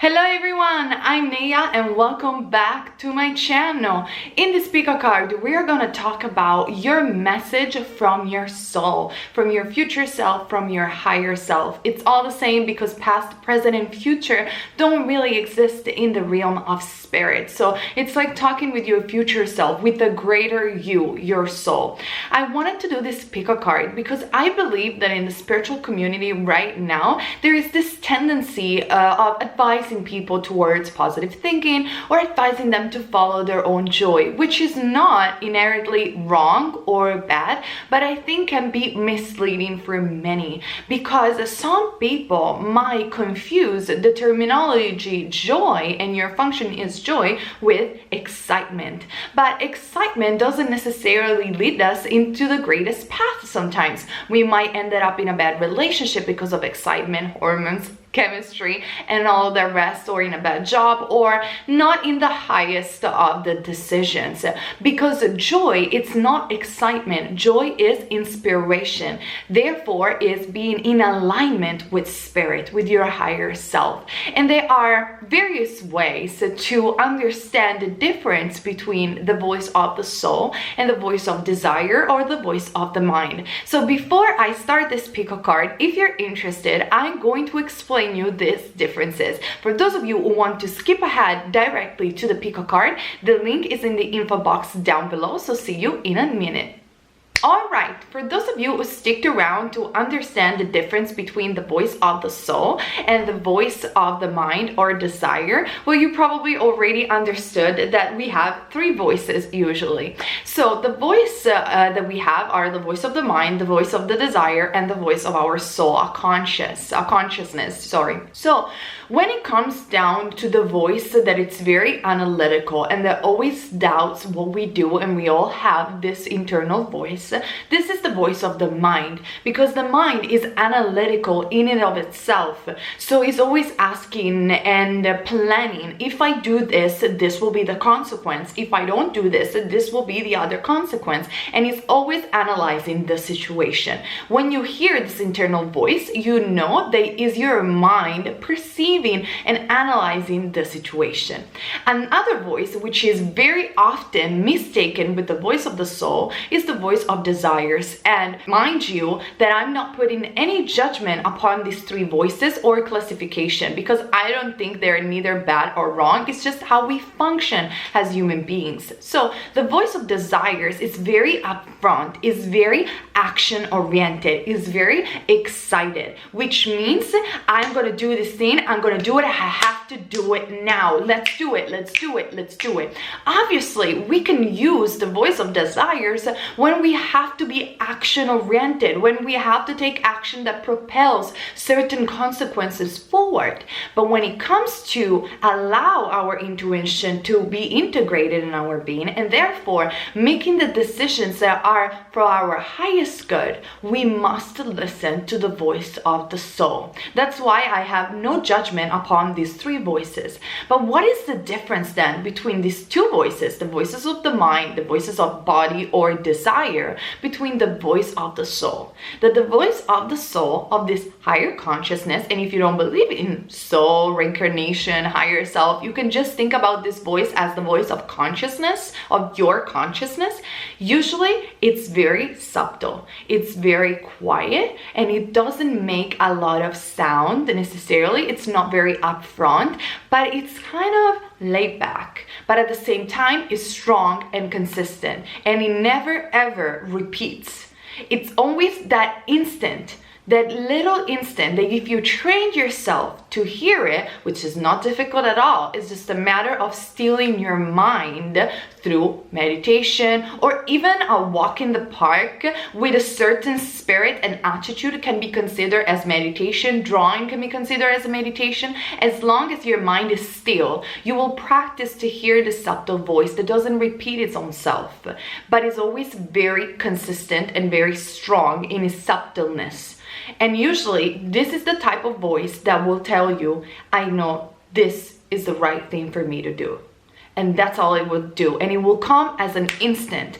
Hello everyone, I'm Neya and welcome back to my channel. In this pick a card, we are going to talk about your message from your soul, from your future self, from your higher self. It's all the same because past, present, and future don't really exist in the realm of spirit. So it's like talking with your future self, with the greater you, your soul. I wanted to do this pick a card because I believe that in the spiritual community right now, there is this tendency of advising people towards positive thinking or advising them to follow their own joy, which is not inherently wrong or bad, but I think can be misleading for many because some people might confuse the terminology joy, and your function is joy, with excitement. But excitement doesn't necessarily lead us into the greatest path. Sometimes we might end up in a bad relationship because of excitement, hormones, chemistry, and all the rest, or in a bad job, or not in the highest of the decisions. Because joy, it's not excitement. Joy is inspiration. Therefore, is being in alignment with spirit, with your higher self. And there are various ways to understand the difference between the voice of the soul and the voice of desire, or the voice of the mind. So before I start this pick a card, if you're interested, I'm going to explain you these differences. For those of you who want to skip ahead directly to the pick a card, the link is in the info box down below, so see you in a minute. Alright, for those of you who stick around to understand the difference between the voice of the soul and the voice of the mind or desire, well, you probably already understood that we have three voices usually. So the voice that we have are the voice of the mind, the voice of the desire, and the voice of our soul, a consciousness. So when it comes down to the voice that it's very analytical and that always doubts what we do, and we all have this internal voice, this is the voice of the mind, because the mind is analytical in and of itself. So it's always asking and planning. If I do this, this will be the consequence. If I don't do this, this will be the other consequence. And it's always analyzing the situation. When you hear this internal voice, you know that is your mind perceiving and analyzing the situation. Another voice, which is very often mistaken with the voice of the soul, is the voice of desires. And mind you that I'm not putting any judgment upon these three voices or classification, because I don't think they're neither bad or wrong. It's just how we function as human beings. So the voice of desires is very upfront, is very action oriented, is very excited, which means I'm going to do this thing, I'm going to do it, I have to do it now, let's do it. Obviously, we can use the voice of desires when we have to be action oriented, when we have to take action that propels certain consequences forward. But when it comes to allow our intuition to be integrated in our being, and therefore making the decisions that are for our highest good, we must listen to the voice of the soul. That's why I have no judgment upon these three voices. But what is the difference then between these two voices, the voices of the mind, the voices of body or desire, between the voice of the soul? That the voice of the soul, of this higher consciousness, and if you don't believe in soul, reincarnation, higher self, you can just think about this voice as the voice of consciousness, of your consciousness. Usually it's very subtle, it's very quiet, and it doesn't make a lot of sound necessarily. It's not very upfront, but it's kind of laid back, but at the same time is strong and consistent, and it never ever repeats. It's always that instant, that little instant, that if you train yourself to hear it, which is not difficult at all, it's just a matter of stealing your mind through meditation, or even a walk in the park with a certain spirit and attitude can be considered as meditation. Drawing can be considered as a meditation. As long as your mind is still, you will practice to hear the subtle voice that doesn't repeat its own self, but is always very consistent and very strong in its subtleness. And usually this is the type of voice that will tell you, I know this is the right thing for me to do. And that's all it will do. And it will come as an instant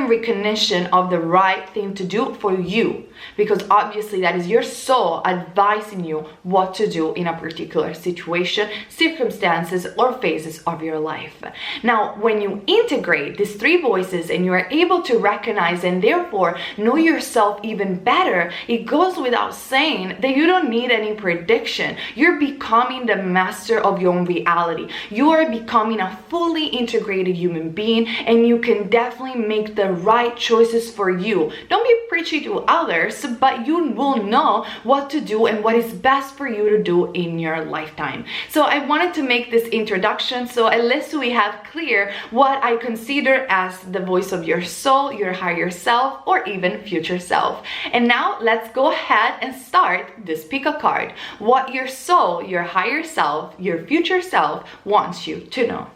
recognition of the right thing to do for you. Because obviously that is your soul advising you what to do in a particular situation, circumstances, or phases of your life. Now, when you integrate these three voices and you are able to recognize and therefore know yourself even better, it goes without saying that you don't need any prediction. You're becoming the master of your own reality. You are becoming a fully integrated human being, and you can definitely make the right choices for you. Don't be preachy to others, but you will know what to do and what is best for you to do in your lifetime. So I wanted to make this introduction so at least we have clear what I consider as the voice of your soul, your higher self, or even future self. And now let's go ahead and start this pick a card. What your soul, your higher self, your future self wants you to know.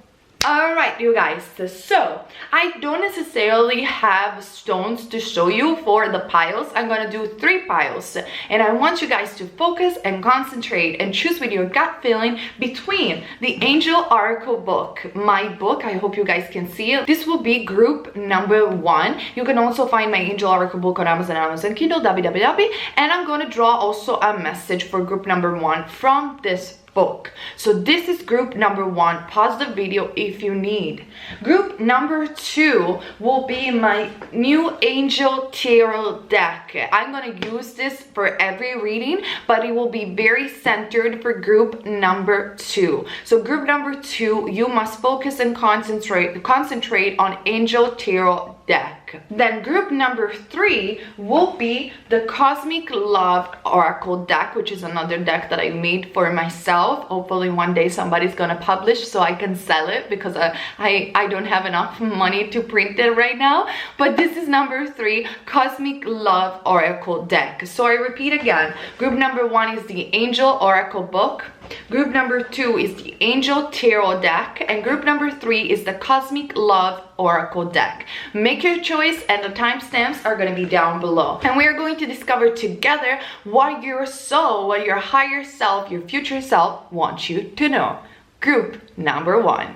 Alright, you guys, so I don't necessarily have stones to show you for the piles. I'm gonna do 3 piles, and I want you guys to focus and concentrate and choose with your gut feeling between the Angel Oracle book, my book. I hope you guys can see it. This will be group number 1. You can also find my Angel Oracle book on Amazon Kindle, www. And I'm gonna draw also a message for group number 1 from this book. So this is group number 1. Pause the video if you need. Group number 2 will be my new Angel Tarot deck. I'm gonna use this for every reading, but it will be very centered for group number 2. So group number 2, you must focus and concentrate on Angel Tarot deck. Then group number 3 will be the Cosmic Love Oracle deck, which is another deck that I made for myself. Hopefully one day somebody's gonna publish so I can sell it, because I don't have enough money to print it right now. But this is number 3, Cosmic Love Oracle deck. So I repeat again, group number 1 is the Angel Oracle book. Group number 2 is the Angel Tarot deck, and group number 3 is the Cosmic Love Oracle deck. Make your choice, and the timestamps are going to be down below. And we are going to discover together what your soul, what your higher self, your future self wants you to know. Group number 1.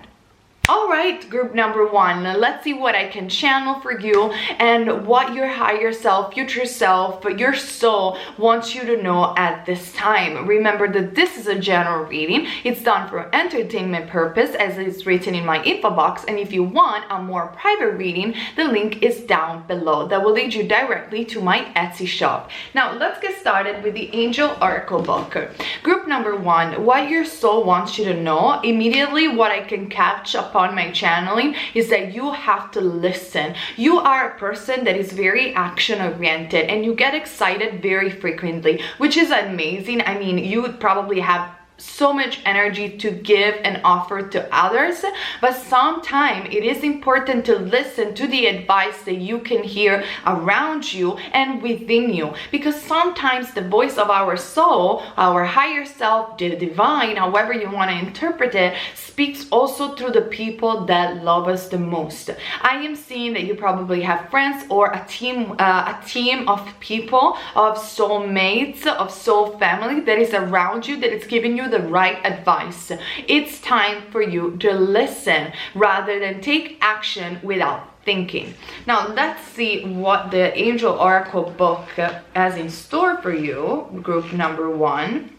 Alright, group number 1, let's see what I can channel for you and what your higher self, future self, your soul wants you to know at this time. Remember that this is a general reading. It's done for entertainment purpose, as it's written in my info box, and if you want a more private reading, the link is down below. That will lead you directly to my Etsy shop. Now, let's get started with the Angel Oracle book. Group number 1, what your soul wants you to know. Immediately, what I can catch upon my channeling is that you have to listen. You are a person that is very action oriented, and you get excited very frequently, which is amazing. I mean, you would probably have so much energy to give and offer to others, but sometimes it is important to listen to the advice that you can hear around you and within you, because sometimes the voice of our soul, our higher self, the divine, however you want to interpret it, speaks also through the people that love us the most. I am seeing that you probably have friends or a team of people, of soulmates, of soul family that is around you, that is giving you the right advice. It's time for you to listen rather than take action without thinking. Now let's see what the Angel Oracle book has in store for you. Group number 1.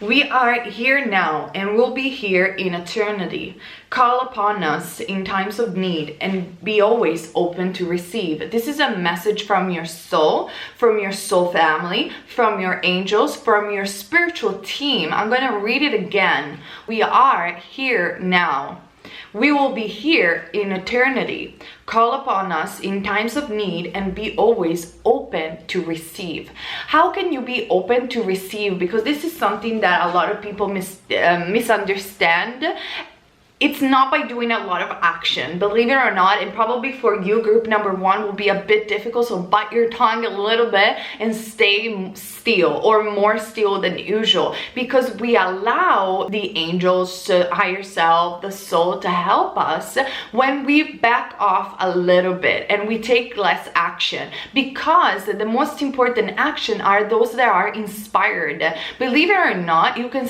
We are here now and will be here in eternity. Call upon us in times of need and be always open to receive. This is a message from your soul family, from your angels, from your spiritual team. I'm going to read it again. We are here now. We will be here in eternity. Call upon us in times of need and be always open to receive. How can you be open to receive? Because this is something that a lot of people misunderstand. it's not by doing a lot of action, believe it or not. And probably for you, group number 1 will be a bit difficult, so bite your tongue a little bit and stay still, or more still than usual, because we allow the angels, to higher self, the soul, to help us when we back off a little bit and we take less action, because the most important action are those that are inspired. Believe it or not, you can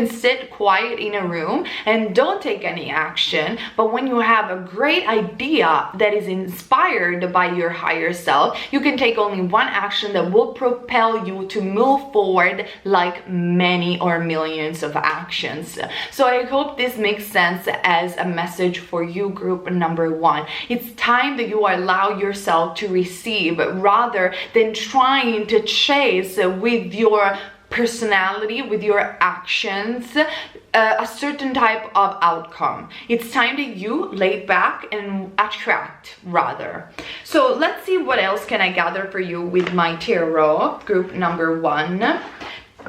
sit quiet in a room and don't take any action, but when you have a great idea that is inspired by your higher self, you can take only one action that will propel you to move forward like many or millions of actions. So I hope this makes sense as a message for you, group number 1. It's time that you allow yourself to receive rather than trying to chase with your personality, with your actions, a certain type of outcome. It's time that you lay back and attract rather. So let's see what else can I gather for you with my tarot, group number 1.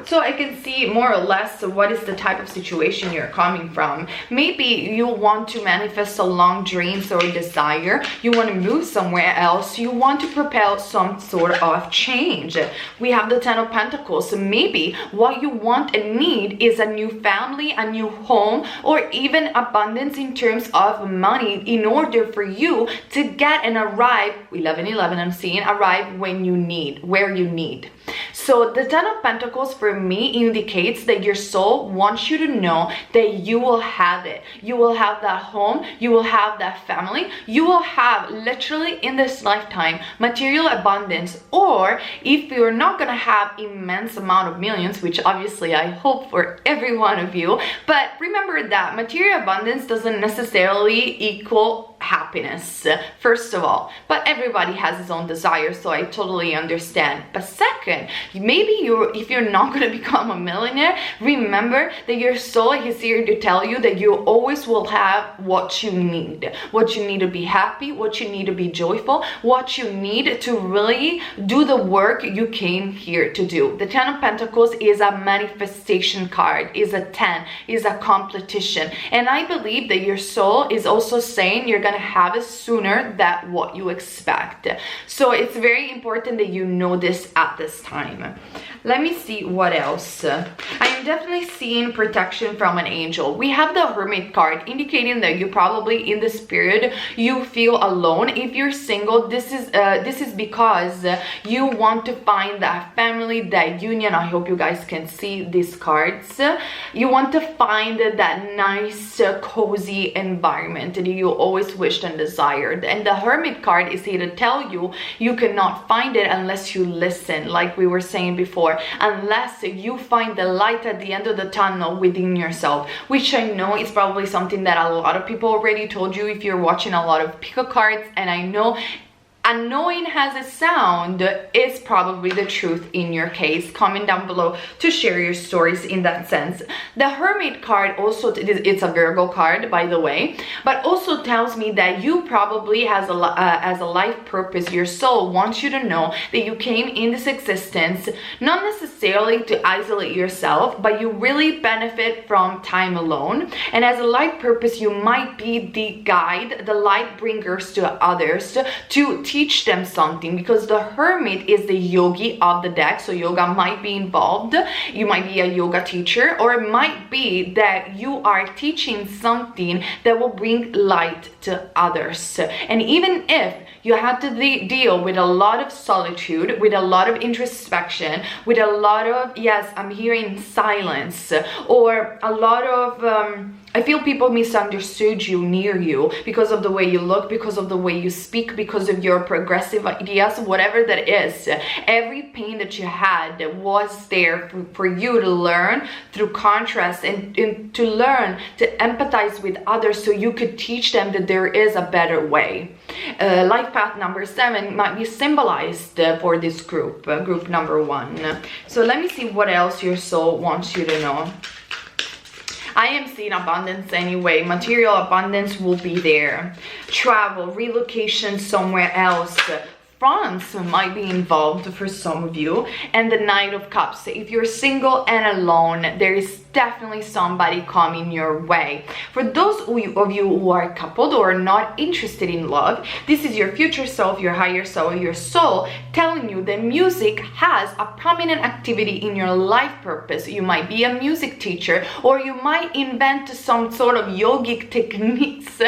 So I can see more or less what is the type of situation you're coming from. Maybe you want to manifest a long dreams or desire. You want to move somewhere else. You want to propel some sort of change. We have the 10 of Pentacles. So maybe what you want and need is a new family, a new home, or even abundance in terms of money in order for you to get and arrive, 11-11 I'm seeing, arrive when you need, where you need. So the 10 of Pentacles for me indicates that your soul wants you to know that you will have it. You will have that home, you will have that family, you will have literally in this lifetime material abundance. Or if you're not gonna have immense amount of millions, which obviously I hope for every one of you, but remember that material abundance doesn't necessarily equal happiness, first of all, but everybody has his own desires, so I totally understand. But second, maybe if you're not going to become a millionaire, remember that your soul is here to tell you that you always will have what you need to be happy, what you need to be joyful, what you need to really do the work you came here to do. The 10 of Pentacles is a manifestation card, is a 10, is a competition, and I believe that your soul is also saying you're gonna have it sooner than what you expect. So it's very important that you know this at this time. Let me see what else. I am definitely seeing protection from an angel. We have the Hermit card indicating that you probably in this period you feel alone. If you're single, this is because you want to find that family, that union. I hope you guys can see these cards. You want to find that nice cozy environment that you always wished and desired, and the Hermit card is here to tell you you cannot find it unless you listen, like we were saying before, unless you find the light at the end of the tunnel within yourself, which I know is probably something that a lot of people already told you if you're watching a lot of pick-up cards, and I know annoying as it sounds is probably the truth in your case. Comment down below to share your stories in that sense. The Hermit card also, it's a Virgo card by the way, but also tells me that you probably as a life purpose. Your soul wants you to know that you came in this existence not necessarily to isolate yourself, but you really benefit from time alone, and as a life purpose you might be the guide, the light bringers to others, to teach them something, because the Hermit is the yogi of the deck, so yoga might be involved. You might be a yoga teacher, or it might be that you are teaching something that will bring light to others. And even if you had to deal with a lot of solitude, with a lot of introspection, with a lot of, yes, I'm hearing silence, or a lot of I feel people misunderstood you near you because of the way you look, because of the way you speak, because of your progressive ideas, whatever that is. Every pain that you had was there for you to learn through contrast, and to learn to empathize with others so you could teach them that there is a better way. Life path number 7 might be symbolized for this group, group number 1. So let me see what else your soul wants you to know. I am seeing abundance anyway. Material abundance will be there. Travel, relocation somewhere else, France might be involved for some of you, and the Knight of Cups. If you're single and alone, there is definitely somebody coming your way. For those of you who are coupled or not interested in love, this is your future self, your higher self, your soul telling you that music has a prominent activity in your life purpose. You might be a music teacher, or you might invent some sort of yogic techniques,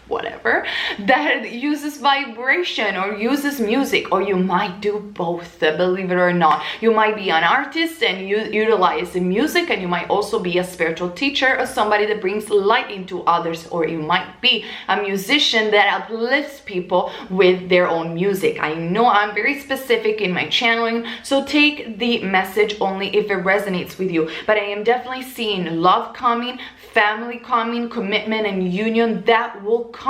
whatever, that uses vibration or uses music, or you might do both, believe it or not. You might be an artist and utilize the music, and you might also be a spiritual teacher or somebody that brings light into others, or you might be a musician that uplifts people with their own music. I know I'm very specific in my channeling, so take the message only if it resonates with you, but I am definitely seeing love coming, family coming, commitment and union that will come.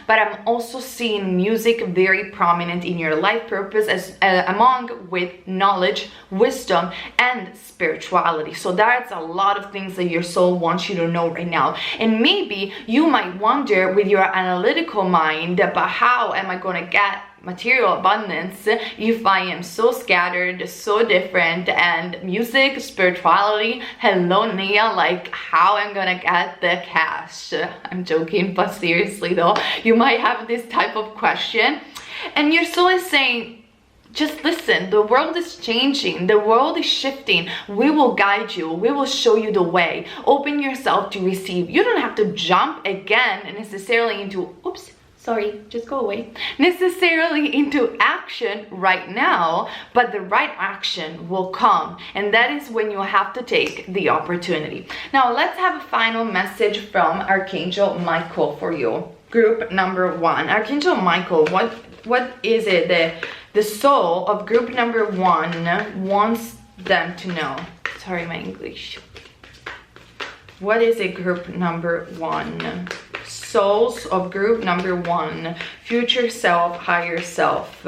But I'm also seeing music very prominent in your life purpose, as among with knowledge, wisdom and spirituality. So that's a lot of things that your soul wants you to know right now. And maybe you might wonder with your analytical mind, but how am I going to get material abundance if I am so scattered, so different, and music, spirituality, hello Nia, like how I'm gonna get the cash? I'm joking, but seriously though, you might have this type of question, and your soul is saying, just listen, the world is changing, the world is shifting, we will guide you, we will show you the way. Open yourself to receive. You don't have to jump again necessarily into, oops, sorry, just go away, necessarily into action right now, but the right action will come, and that is when you have to take the opportunity. Now let's have a final message from Archangel Michael for you, group number 1. Archangel Michael, what is it that the soul of group number 1 wants them to know? Sorry, my English. What is it, group number 1? Souls of group number 1, future self, higher self.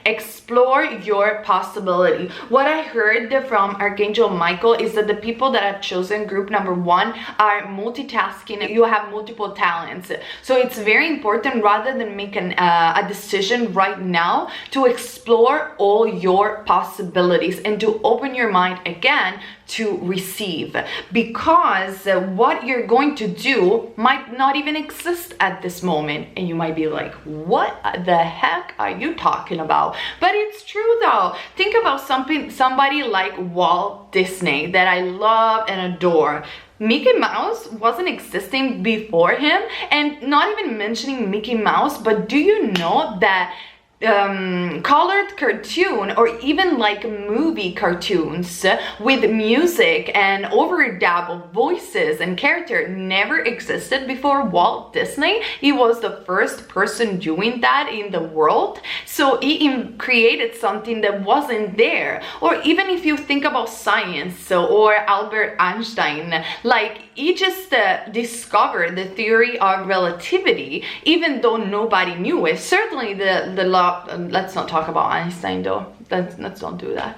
Explore your possibility. What I heard from Archangel Michael is that the people that have chosen group number 1 are multitasking. You have multiple talents, so it's very important, rather than make a decision right now, to explore all your possibilities and to open your mind again to receive, because what you're going to do might not even exist at this moment, and you might be like, what the heck are you talking about? But it's true though. Think about somebody like Walt Disney that I love and adore. Mickey Mouse wasn't existing before him, and not even mentioning Mickey Mouse, but do you know that colored cartoon, or even like movie cartoons with music and overdub of voices and character, never existed before Walt Disney? He was the first person doing that in the world, so he created something that wasn't there. Or even if you think about science, or Albert Einstein, like he just discovered the theory of relativity, even though nobody knew it. Certainly the law, let's not talk about Einstein though, let's not do that.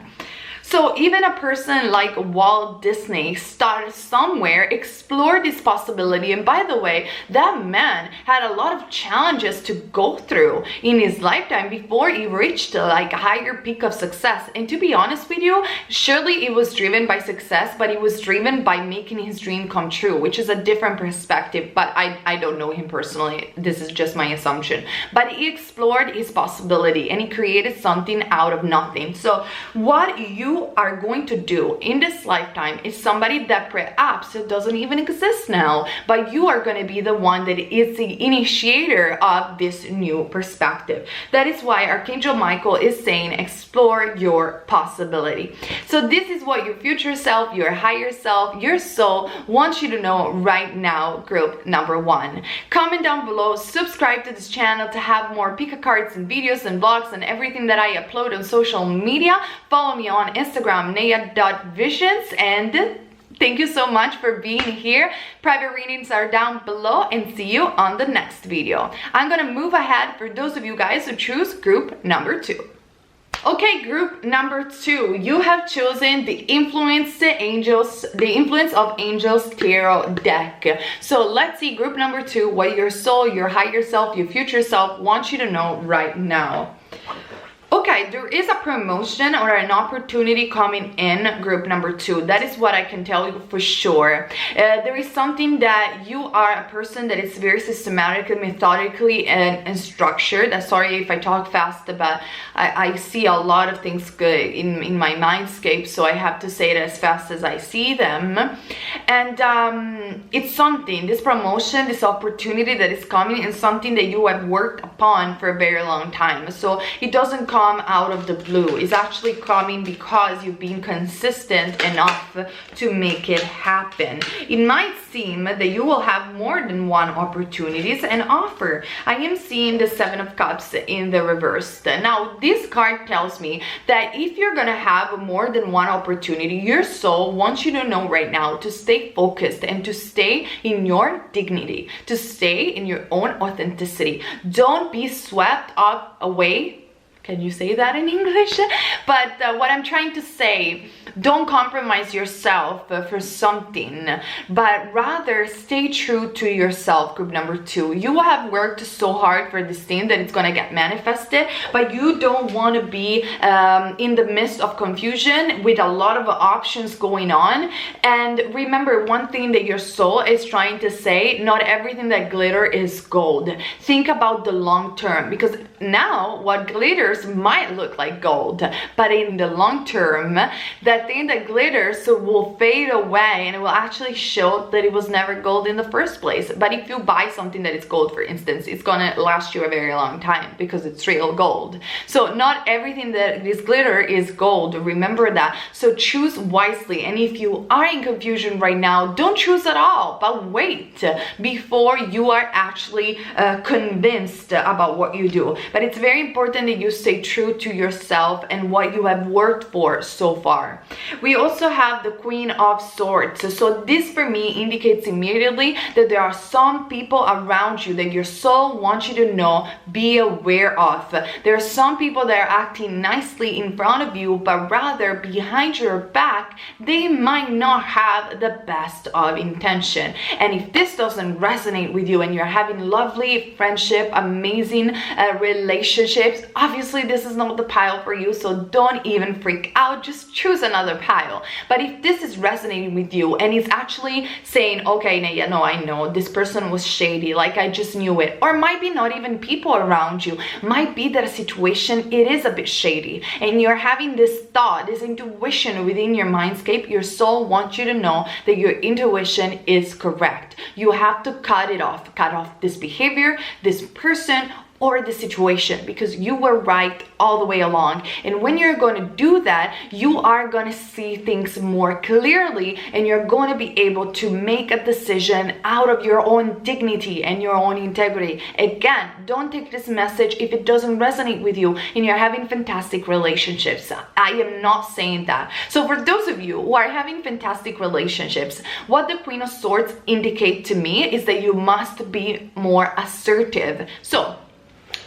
So even a person like Walt Disney started somewhere, explored this possibility, and by the way, that man had a lot of challenges to go through in his lifetime before he reached like a higher peak of success. And to be honest with you, surely it was driven by success, but it was driven by making his dream come true, which is a different perspective. But I don't know him personally, this is just my assumption. But he explored his possibility and he created something out of nothing. So what you are going to do in this lifetime is somebody that perhaps doesn't even exist now, but you are going to be the one that is the initiator of this new perspective. That is why Archangel Michael is saying explore your possibility. So this is what your future self, your higher self, your soul wants you to know right now, group number 1. Comment down below, subscribe to this channel to have more pick a cards and videos and vlogs and everything that I upload on social media. Follow me on Instagram, naya.visions, and thank you so much for being here. Private readings are down below, and see you on the next video. I'm gonna move ahead for those of you guys who choose group number 2. Okay, group number 2, you have chosen the Influence of Angels Tarot deck. So let's see, group number 2, what your soul, your higher self, your future self wants you to know right now. Okay, there is a promotion or an opportunity coming in group number 2. That is what I can tell you for sure. There is something that you are a person that is very systematically, methodically, and structured. Sorry if I talk fast, but I see a lot of things good in my mindscape, so I have to say it as fast as I see them. And it's something, this promotion, this opportunity that is coming, is something that you have worked upon for a very long time. So it doesn't come out of the blue. It's actually coming because you've been consistent enough to make it happen. It might seem that you will have more than one opportunities and offer. I am seeing the 7 of Cups in the reverse. Now, this card tells me that if you're gonna have more than one opportunity, your soul wants you to know right now to stay focused and to stay in your dignity, to stay in your own authenticity. Don't be swept up away. Can you say that in English? But what I'm trying to say, don't compromise yourself for something, but rather stay true to yourself, group number 2. You have worked so hard for this thing that it's gonna get manifested, but you don't want to be in the midst of confusion with a lot of options going on. And remember one thing that your soul is trying to say: not everything that glitter is gold. Think about the long term, because now what glitters might look like gold, but in the long term, that thing that glitters will fade away and it will actually show that it was never gold in the first place. But if you buy something that is gold, for instance, it's gonna last you a very long time because it's real gold. So not everything that is glitter is gold, remember that. So choose wisely, and if you are in confusion right now, don't choose at all, but wait before you are actually convinced about what you do. But it's very important that you stay true to yourself and what you have worked for so far. We also have the Queen of Swords. So this for me indicates immediately that there are some people around you that your soul wants you to know, be aware of. There are some people that are acting nicely in front of you, but rather behind your back, they might not have the best of intention. And if this doesn't resonate with you and you're having lovely friendship, amazing relationships, obviously this is not the pile for you, so don't even freak out, just choose another pile. But if this is resonating with you and it's actually saying, okay, Naya, no, I know this person was shady, like I just knew it, or might be not even people around you, might be that a situation, it is a bit shady, and you're having this thought, this intuition within your mindscape, your soul wants you to know that your intuition is correct. You have to cut off this behavior, this person, or the situation, because you were right all the way along. And when you're going to do that, you are going to see things more clearly, and you're going to be able to make a decision out of your own dignity and your own integrity. Again, don't take this message if it doesn't resonate with you and you're having fantastic relationships. I am not saying that. So for those of you who are having fantastic relationships, what the Queen of Swords indicate to me is that you must be more assertive. So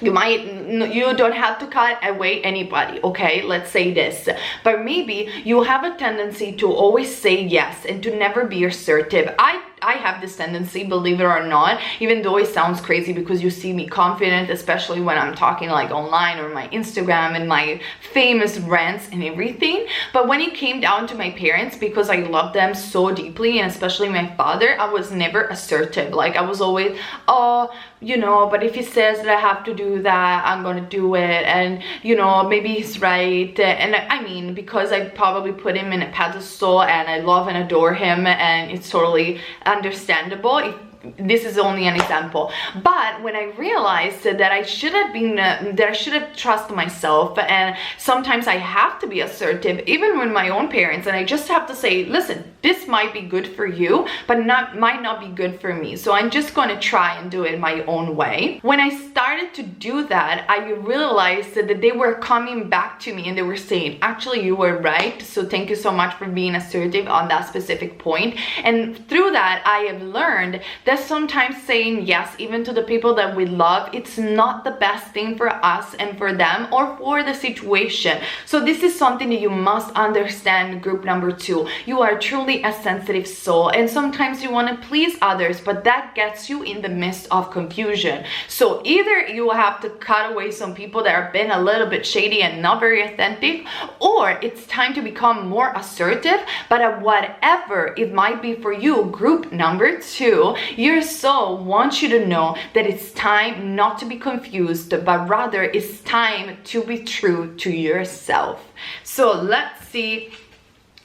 you don't have to cut away anybody, okay? Let's say this. But maybe you have a tendency to always say yes and to never be assertive. I have this tendency, believe it or not, even though it sounds crazy because you see me confident, especially when I'm talking like online or my Instagram and my famous rants and everything. But when it came down to my parents, because I love them so deeply, and especially my father, I was never assertive. Like I was always, oh, you know, but if he says that I have to do that, I'm gonna do it, and you know, maybe he's right. And I mean, because I probably put him in a pedestal and I love and adore him, and it's totally understandable if this is only an example. But when I realized that I should have trusted myself, and sometimes I have to be assertive even with my own parents, and I just have to say, listen, this might be good for you, but might not be good for me, so I'm just going to try and do it my own way. When I started to do that, I realized that they were coming back to me and they were saying, actually you were right, so thank you so much for being assertive on that specific point. And through that, I have learned that that sometimes saying yes, even to the people that we love, it's not the best thing for us and for them or for the situation. So this is something that you must understand, group number 2. You are truly a sensitive soul, and sometimes you want to please others, but that gets you in the midst of confusion. So either you have to cut away some people that have been a little bit shady and not very authentic, or it's time to become more assertive. But at whatever it might be for you, group number 2, your soul wants you to know that it's time not to be confused, but rather it's time to be true to yourself. So let's see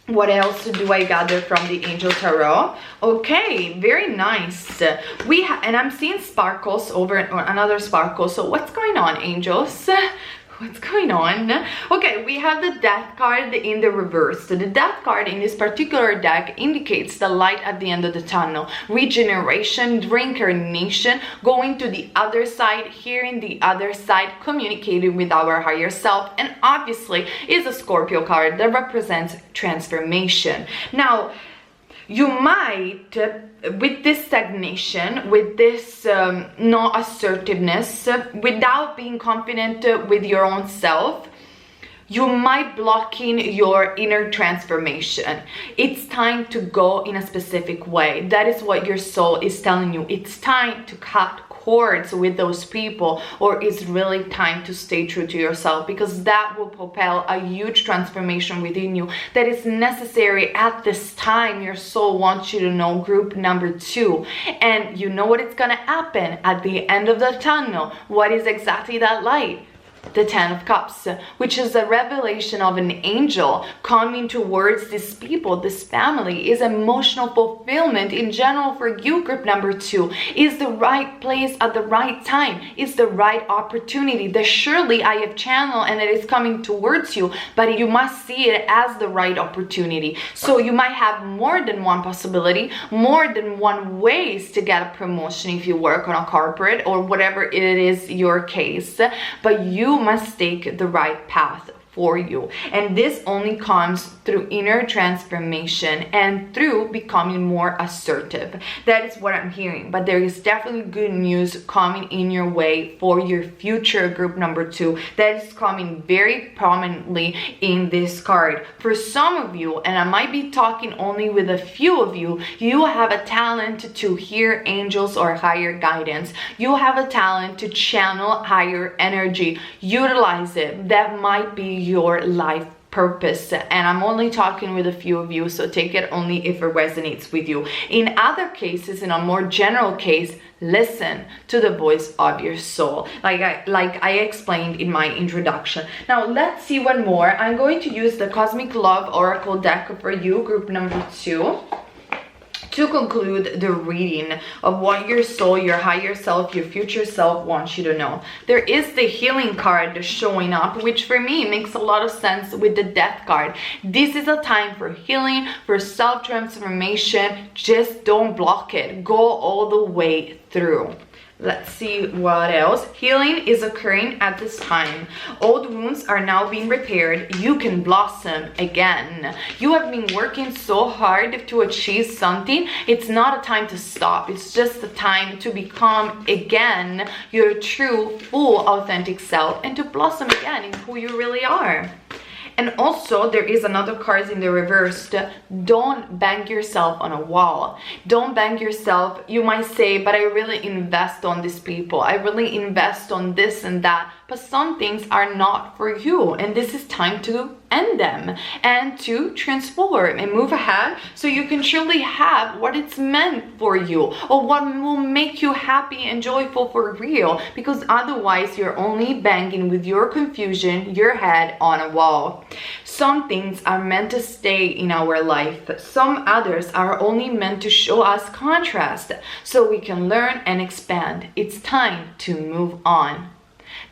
what else do I gather from the Angel Tarot. Okay, very nice. And I'm seeing sparkles over another sparkle. So what's going on, angels? What's going on? Okay, we have the Death card in the reverse. So the Death card in this particular deck indicates the light at the end of the tunnel, regeneration, reincarnation, going to the other side, hearing the other side, communicating with our higher self, and obviously is a Scorpio card that represents transformation. Now, you might, with this stagnation, with this no assertiveness, without being confident with your own self, you might blocking your inner transformation. It's time to go in a specific way. That is what your soul is telling you. It's time to cut cords with those people, or it's really time to stay true to yourself, because that will propel a huge transformation within you that is necessary at this time. Your soul wants you to know, group number 2. And you know what is gonna happen at the end of the tunnel. What is exactly that light? The 10 of Cups, which is a revelation of an angel coming towards these people, this family. Is emotional fulfillment in general for you, group number 2. Is the right place at the right time. Is the right opportunity that surely I have channeled and it is coming towards you, but you must see it as the right opportunity. So you might have more than one possibility, more than one ways to get a promotion if you work on a corporate or whatever it is your case, but you must take the right path for you. And this only comes through inner transformation and through becoming more assertive. That is what I'm hearing. But there is definitely good news coming in your way for your future, group number 2. That is coming very prominently in this card. For some of you, and I might be talking only with a few of you, you have a talent to hear angels or higher guidance. You have a talent to channel higher energy. Utilize it. That might be your life purpose, and I'm only talking with a few of you, so take it only if it resonates with you. In other cases, in a more general case, listen to the voice of your soul, like I explained in my introduction. Now let's see one more. I'm going to use the Cosmic Love Oracle deck for you, group number 2, to conclude the reading of what your soul, your higher self, your future self wants you to know. There is the Healing card showing up, which for me makes a lot of sense with the Death card. This is a time for healing, for self-transformation. Just don't block it. Go all the way through. Let's see what else. Healing is occurring at this time. Old wounds are now being repaired. You can blossom again. You have been working so hard to achieve something. It's not a time to stop. It's just a time to become again your true, full, authentic self and to blossom again in who you really are. And also there is another card in the reverse. Don't bang yourself on a wall. Don't bang yourself. You might say, but I really invest on these people. I really invest on this and that. But some things are not for you. And this is time to end them and to transform and move ahead so you can truly have what it's meant for you, or what will make you happy and joyful for real. Because otherwise you're only banging with your confusion, your head on a wall. Some things are meant to stay in our life. Some others are only meant to show us contrast so we can learn and expand. It's time to move on.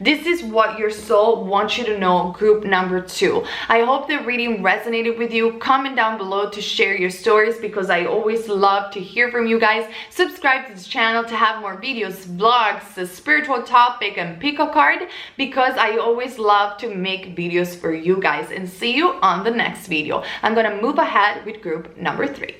This is what your soul wants you to know, group number 2. I hope the reading resonated with you. Comment down below to share your stories, because I always love to hear from you guys. Subscribe to this channel to have more videos, vlogs, a spiritual topic, and pick a card, because I always love to make videos for you guys. And see you on the next video. I'm gonna move ahead with group number 3.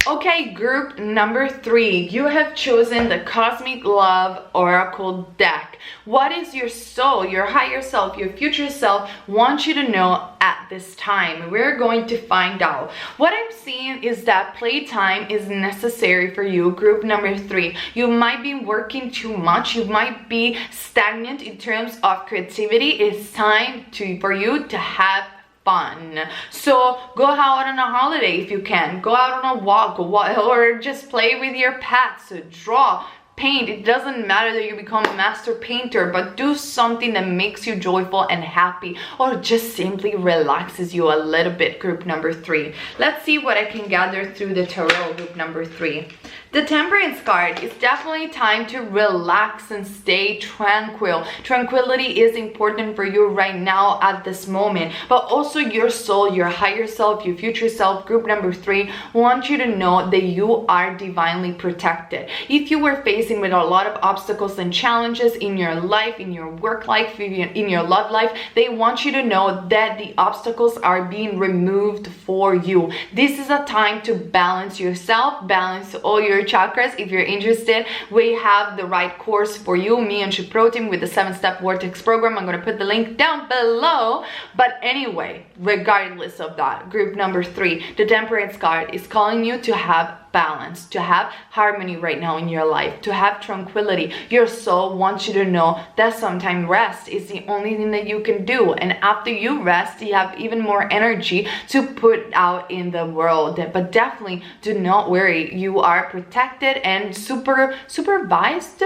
Okay, group number 3, you have chosen the Cosmic Love Oracle deck. What is your soul, your higher self, your future self want you to know at this time? We're going to find out. What I'm seeing is that playtime is necessary for you, group number 3. You might be working too much. You might be stagnant in terms of creativity. It's time for you to have fun. So go out on a holiday if you can. Go out on a walk or just play with your pets. Draw, paint. It doesn't matter that you become a master painter, but do something that makes you joyful and happy, or just simply relaxes you a little bit, group number 3. Let's see what I can gather through the tarot, group number 3. The Temperance card, it's definitely time to relax and stay tranquil. Tranquility is important for you right now at this moment, but also your soul, your higher self, your future self, group number 3, want you to know that you are divinely protected. If you were facing with a lot of obstacles and challenges in your life, in your work life, in your love life, they want you to know that the obstacles are being removed for you. This is a time to balance yourself, balance all your chakras. If you're interested, we have the right course for you, me and Protein, with the 7-step vortex program. I'm going to put the link down below. But anyway, regardless of that, group number 3, the Temperance card is calling you to have balance, to have harmony right now in your life, to have tranquility. Your soul wants you to know that sometimes rest is the only thing that you can do, and after you rest, you have even more energy to put out in the world. But definitely do not worry, you are protected and supervised.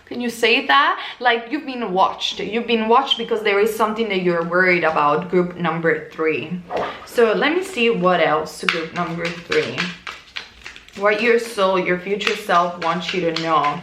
Can you say that? Like you've been watched. You've been watched because there is something that you're worried about, group number 3. So let me see what else, group number 3. What your soul, your future self wants you to know.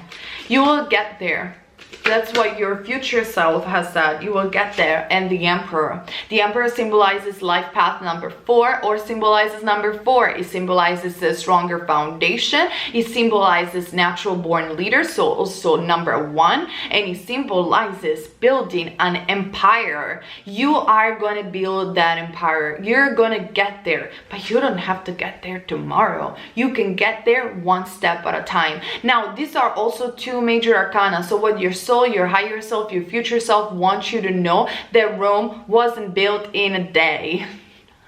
You will get there. That's what your future self has said. You will get there. And the Emperor. The Emperor symbolizes life path number 4, or symbolizes number 4. It symbolizes a stronger foundation. It symbolizes natural born leaders, so also number 1. And it symbolizes building an empire. You are going to build that empire. You're going to get there. But you don't have to get there tomorrow. You can get there one step at a time. Now, these are also 2 major arcana. So what your soul, your higher self, your future self wants you to know that Rome wasn't built in a day.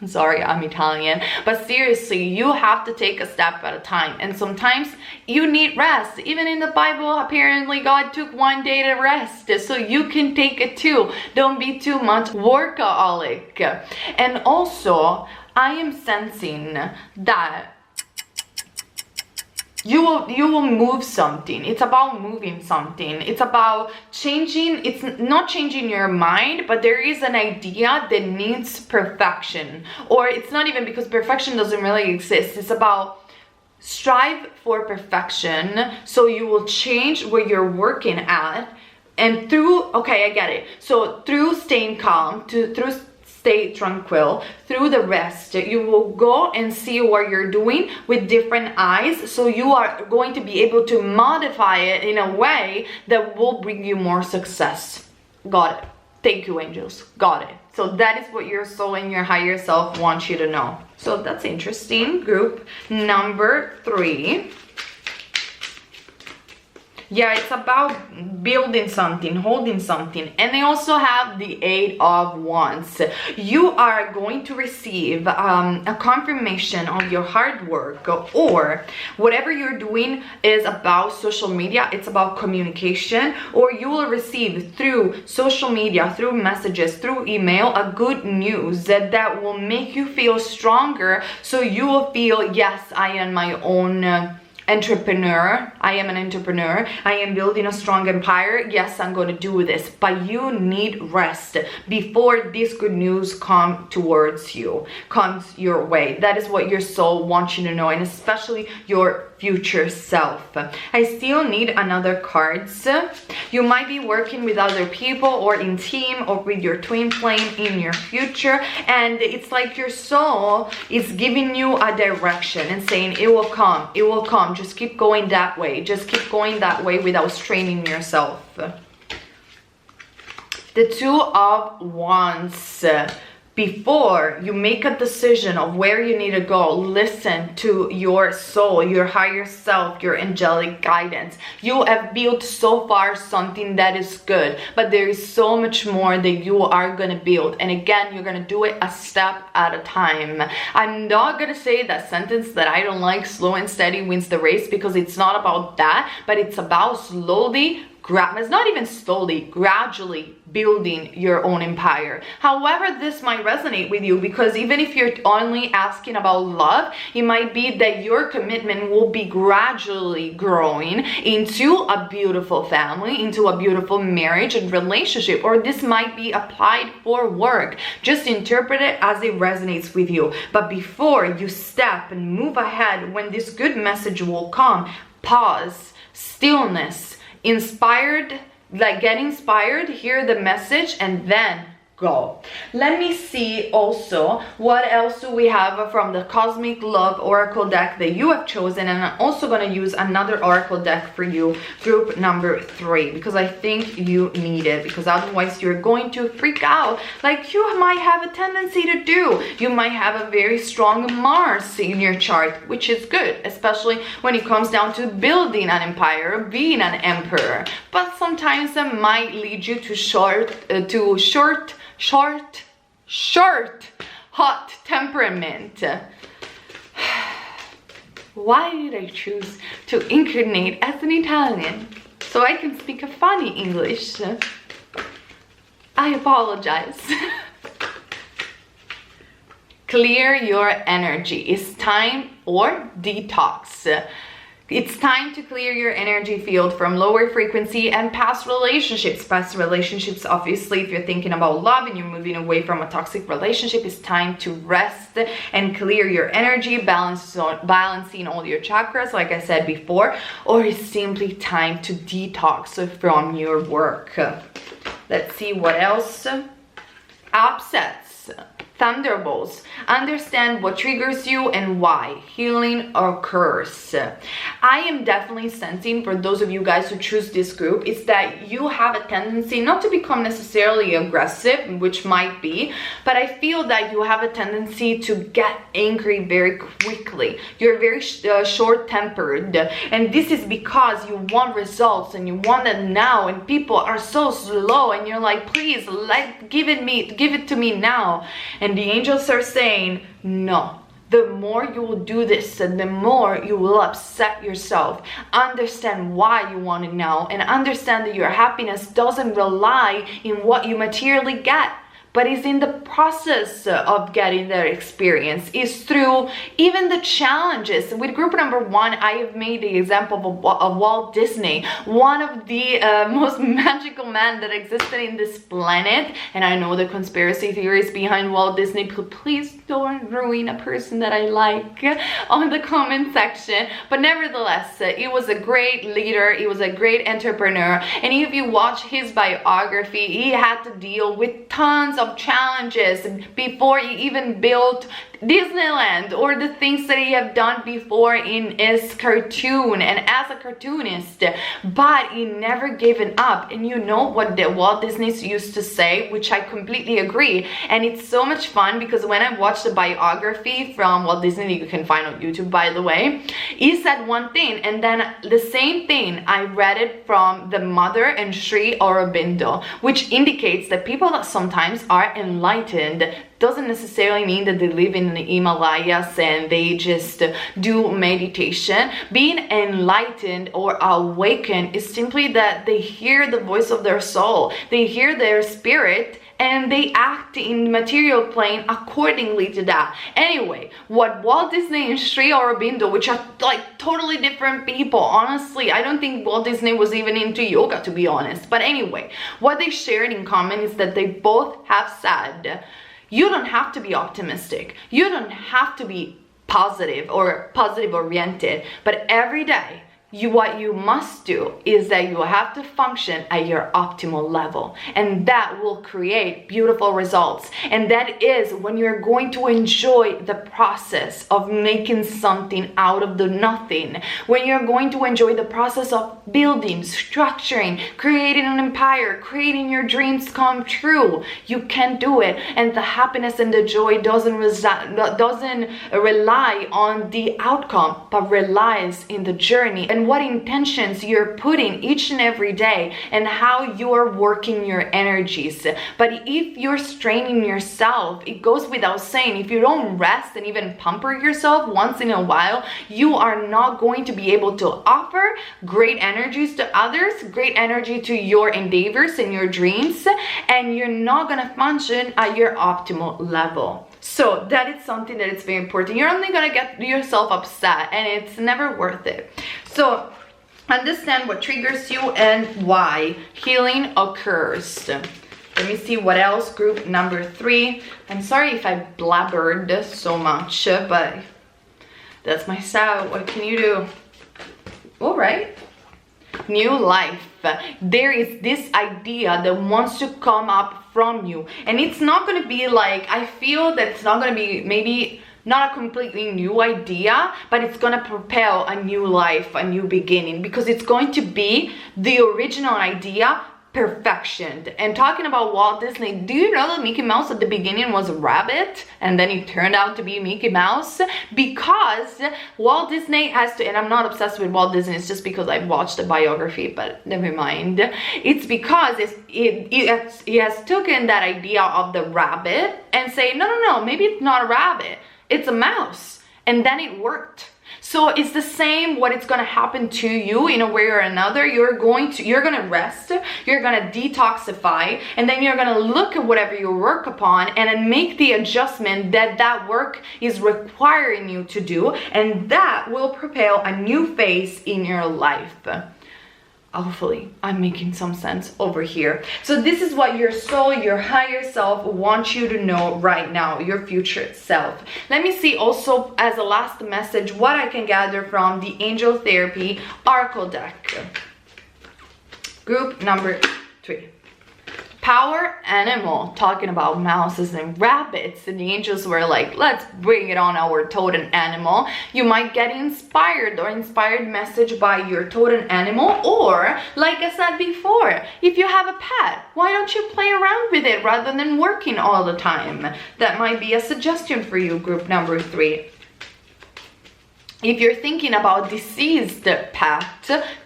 Sorry, I'm Italian, but seriously, you have to take a step at a time, and sometimes you need rest. Even in the Bible, apparently God took 1 day to rest, so you can take it too. Don't be too much workaholic. And also, I am sensing that you will move something. It's about moving something. It's about changing. It's not changing your mind, but there is an idea that needs perfection. Or it's not even, because perfection doesn't really exist. It's about strive for perfection. So you will change where you're working at. And through, okay, I get it. So through staying calm, through stay tranquil, through the rest, you will go and see what you're doing with different eyes, so you are going to be able to modify it in a way that will bring you more success. Got it. Thank you, angels. Got it. So that is what your soul and your higher self wants you to know. So that's interesting. Group number 3. Yeah, it's about building something, holding something. And they also have the 8 of Wands. You are going to receive a confirmation of your hard work, or whatever you're doing is about social media, it's about communication, or you will receive through social media, through messages, through email, a good news that will make you feel stronger. So you will feel, yes, I am my own entrepreneur. I am an entrepreneur. I am building a strong empire. Yes, I'm going to do this. But you need rest before this good news comes your way. That is what your soul wants you to know, and especially your future self. I still need another cards. You might be working with other people, or in team, or with your twin flame in your future, and it's like your soul is giving you a direction and saying it will come, it will come. Just keep going that way. Just keep going that way without straining yourself. The 2 of Wands. before you make a decision of where you need to go, listen to your soul, your higher self, your angelic guidance. You have built so far something that is good, but there is so much more that you are going to build. And again, you're going to do it a step at a time. I'm not going to say that sentence that I don't like, slow and steady wins the race, because it's not about that, but it's about slowly, it's not even slowly, gradually building your own empire. However, this might resonate with you, because even if you're only asking about love, it might be that your commitment will be gradually growing into a beautiful family, into a beautiful marriage and relationship, or this might be applied for work. Just interpret it as it resonates with you. But before you step and move ahead, when this good message will come, pause, stillness, inspired, like get inspired, hear the message, and then go. Let me see also what else do we have from the Cosmic Love Oracle deck that you have chosen. And I'm also going to use another Oracle deck for you, group number 3, because I think you need it, because otherwise you're going to freak out like you might have a tendency to do. You might have a very strong Mars in your chart, which is good, especially when it comes down to building an empire, being an emperor. But sometimes that might lead you to short, hot temperament. Why did I choose to incarnate as an Italian so I can speak a funny English? I apologize. Clear your energy. It's time for detox. It's time to clear your energy field from lower frequency and past relationships. Past relationships, obviously, if you're thinking about love and you're moving away from a toxic relationship, it's time to rest and clear your energy, balancing all your chakras, like I said before, or it's simply time to detox from your work. Let's see what else. Upsets. Thunderbolts. Understand what triggers you and why. Healing occurs. I am definitely sensing, for those of you guys who choose this group, is that you have a tendency not to become necessarily aggressive, which might be, but I feel that you have a tendency to get angry very quickly. You're very short-tempered, and this is because you want results and you want it now, and people are so slow, and you're like, please, give it to me now. And the angels are saying, no. The more you will do this, the more you will upset yourself. Understand why you want it now, and understand that your happiness doesn't rely in what you materially get, but is in the process of getting that experience, is through even the challenges. With group number 1, I have made the example of Walt Disney, one of the most magical men that existed in this planet. And I know the conspiracy theories behind Walt Disney, but please don't ruin a person that I like on the comment section. But nevertheless, he was a great leader, he was a great entrepreneur, and if you watch his biography, he had to deal with tons of challenges before he even built Disneyland, or the things that he have done before in his cartoon and as a cartoonist, but he never given up. And you know what the Walt Disney used to say, which I completely agree, and it's so much fun because when I watched the biography from Walt Disney, you can find on YouTube, by the way, he said one thing, and then the same thing I read it from the mother and Sri Aurobindo, which indicates that people that sometimes are enlightened doesn't necessarily mean that they live in the Himalayas and they just do meditation. Being enlightened or awakened is simply that they hear the voice of their soul, they hear their spirit, and they act in the material plane accordingly to that. Anyway, what Walt Disney and Sri Aurobindo, which are like totally different people, honestly, I don't think Walt Disney was even into yoga, to be honest. But anyway, what they shared in common is that they both have said, you don't have to be optimistic, you don't have to be positive or positive oriented, but every day what you must do is that you have to function at your optimal level, and that will create beautiful results. And that is when you're going to enjoy the process of making something out of the nothing, when you're going to enjoy the process of building, structuring, creating an empire, creating your dreams come true. You can do it, and the happiness and the joy doesn't rely on the outcome, but relies in the journey and what intentions you're putting each and every day, and how you're working your energies. But if you're straining yourself, it goes without saying, if you don't rest and even pamper yourself once in a while, you are not going to be able to offer great energies to others, great energy to your endeavors and your dreams, and you're not going to function at your optimal level. So that is something that is very important. You're only going to get yourself upset, and it's never worth it. So understand what triggers you and why healing occurs. Let me see what else. Group number 3. I'm sorry if I blabbered so much, but that's my style. What can you do? All right. New life. There is this idea that wants to come up from you, and it's not going to be like, I feel that it's not going to be maybe not a completely new idea, but it's gonna propel a new life, a new beginning, because it's going to be the original idea perfectioned. And talking about Walt Disney, do you know that Mickey Mouse at the beginning was a rabbit and then it turned out to be Mickey Mouse? Because Walt Disney has to, and I'm not obsessed with Walt Disney, it's just because I've watched a biography, but never mind. It's because he has taken that idea of the rabbit and say, no, maybe it's not a rabbit, it's a mouse, and then it worked. So it's the same what it's going to happen to you in a way or another. You're going to rest, you're going to detoxify, and then you're going to look at whatever you work upon and then make the adjustment that work is requiring you to do, and that will propel a new phase in your life. Hopefully I'm making some sense over here. So this is what your soul, your higher self wants you to know right now, your future self. Let me see also as a last message what I can gather from the Angel Therapy Oracle deck. Group number 3. Power animal, talking about mouses and rabbits, and the angels were like, let's bring it on our totem animal. You might get inspired message by your totem animal, or like I said before, if you have a pet, why don't you play around with it rather than working all the time? That might be a suggestion for you, group number 3. If you're thinking about deceased pet,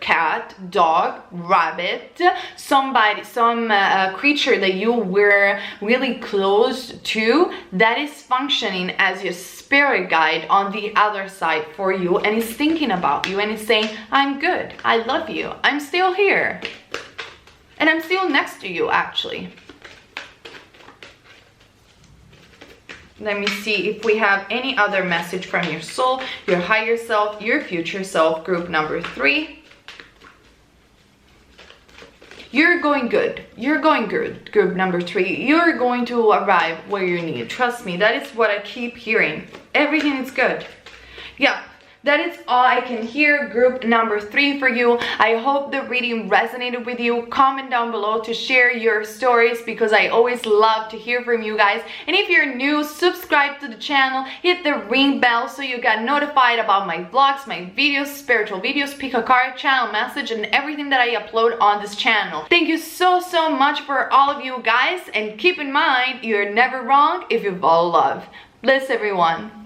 cat, dog, rabbit, some creature that you were really close to, that is functioning as your spirit guide on the other side for you, and is thinking about you and is saying, I'm good, I love you, I'm still here, and I'm still next to you actually. Let me see if we have any other message from your soul, your higher self, your future self, group number 3. You're going good. You're going good, group number 3. You're going to arrive where you need. Trust me, that is what I keep hearing. Everything is good. Yeah. That is all I can hear, group number 3 for you. I hope the reading resonated with you. Comment down below to share your stories, because I always love to hear from you guys. And if you're new, subscribe to the channel, hit the ring bell so you get notified about my vlogs, my videos, spiritual videos, pick a card, channel message, and everything that I upload on this channel. Thank you so much for all of you guys, and keep in mind, you're never wrong if you follow love. Bless everyone.